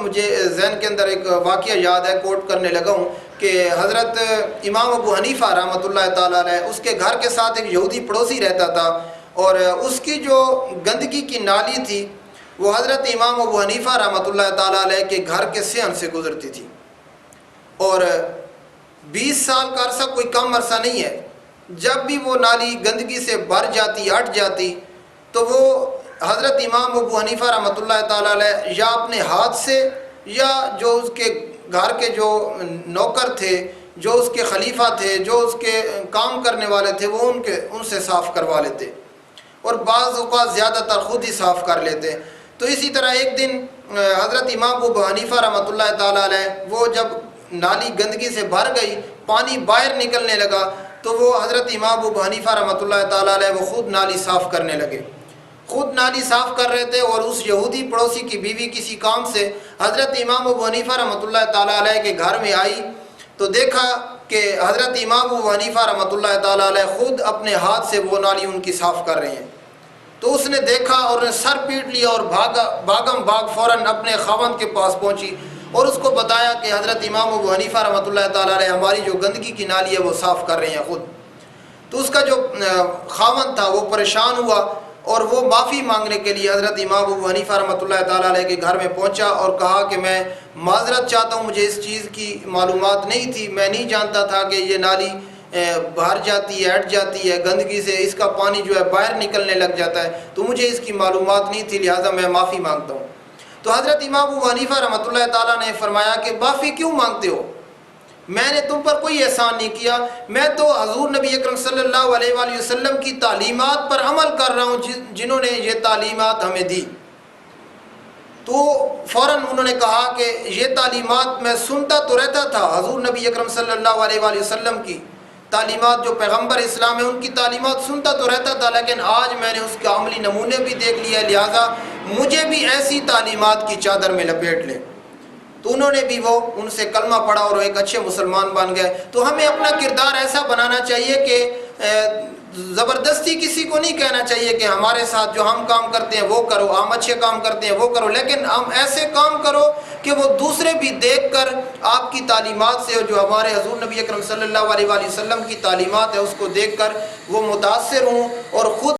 مجھے ذہن کے اندر ایک واقعہ یاد ہے، کوٹ کرنے لگا ہوں کہ حضرت امام ابو حنیفہ رحمۃ اللہ تعالیٰ علیہ، اس کے گھر کے ساتھ ایک یہودی پڑوسی رہتا تھا، اور اس کی جو گندگی کی نالی تھی وہ حضرت امام ابو حنیفہ رحمۃ اللہ تعالیٰ علیہ کے گھر کے صحن سے گزرتی تھی، اور 20 سال کا عرصہ کوئی کم عرصہ نہیں ہے۔ جب بھی وہ نالی گندگی سے بھر جاتی، ہٹ جاتی، تو وہ حضرت امام ابو حنیفہ رحمۃ اللہ تعالیٰ علیہ یا اپنے ہاتھ سے یا جو اس کے گھر کے جو نوکر تھے، جو اس کے خلیفہ تھے، جو اس کے کام کرنے والے تھے، وہ ان سے صاف کروا لیتے، اور بعض اوقات زیادہ تر خود ہی صاف کر لیتے۔ تو اسی طرح ایک دن حضرت امام ابو حنیفہ رحمۃ اللہ تعالیٰ علیہ، وہ جب نالی گندگی سے بھر گئی، پانی باہر نکلنے لگا، تو وہ حضرت امام ابو حنیفہ رحمۃ اللہ تعالیٰ علیہ وہ خود نالی صاف کرنے لگے، خود نالی صاف کر رہے تھے، اور اس یہودی پڑوسی کی بیوی کسی کام سے حضرت امام ابو حنیفہ رحمۃ اللہ تعالیٰ علیہ کے گھر میں آئی، تو دیکھا کہ حضرت امام ابو حنیفہ رحمۃ اللہ تعالیٰ علیہ خود اپنے ہاتھ سے وہ نالی ان کی صاف کر رہے ہیں۔ تو اس نے دیکھا اور سر پیٹ لیا اور بھاگم بھاگ فوراً اپنے خاوند کے پاس پہنچی اور اس کو بتایا کہ حضرت امام ابو حنیفہ رحمۃ اللہ تعالیٰ علیہ ہماری جو گندگی کی نالی ہے وہ صاف کر رہے ہیں خود۔ تو اس کا جو خاوند تھا وہ پریشان ہوا، اور وہ معافی مانگنے کے لیے حضرت امام ابو حنیفہ رحمۃ اللہ تعالیٰ علیہ کے گھر میں پہنچا اور کہا کہ میں معذرت چاہتا ہوں، مجھے اس چیز کی معلومات نہیں تھی، میں نہیں جانتا تھا کہ یہ نالی باہر جاتی ہے، ہٹ جاتی ہے گندگی سے، اس کا پانی جو ہے باہر نکلنے لگ جاتا ہے، تو مجھے اس کی معلومات نہیں تھی، لہٰذا میں معافی مانگتا ہوں۔ تو حضرت امام ابو حنیفہ رحمۃ اللہ تعالیٰ نے فرمایا کہ معافی کیوں مانگتے ہو؟ میں نے تم پر کوئی احسان نہیں کیا، میں تو حضور نبی اکرم صلی اللہ علیہ وآلہ وسلم کی تعلیمات پر عمل کر رہا ہوں جنہوں نے یہ تعلیمات ہمیں دی۔ تو فوراً انہوں نے کہا کہ یہ تعلیمات میں سنتا تو رہتا تھا، حضور نبی اکرم صلی اللہ علیہ وآلہ وسلم کی تعلیمات، جو پیغمبر اسلام ہے ان کی تعلیمات سنتا تو رہتا تھا، لیکن آج میں نے اس کے عملی نمونے بھی دیکھ لیا، لہٰذا مجھے بھی ایسی تعلیمات کی چادر میں لپیٹ لیں۔ تو انہوں نے بھی وہ ان سے کلمہ پڑھا اور ایک اچھے مسلمان بن گئے۔ تو ہمیں اپنا کردار ایسا بنانا چاہیے کہ زبردستی کسی کو نہیں کہنا چاہیے کہ ہمارے ساتھ جو ہم کام کرتے ہیں وہ کرو، ہم اچھے کام کرتے ہیں وہ کرو، لیکن ہم ایسے کام کرو کہ وہ دوسرے بھی دیکھ کر آپ کی تعلیمات سے، جو ہمارے حضور نبی اکرم صلی اللہ علیہ وآلہ وسلم کی تعلیمات ہے، اس کو دیکھ کر وہ متاثر ہوں اور خود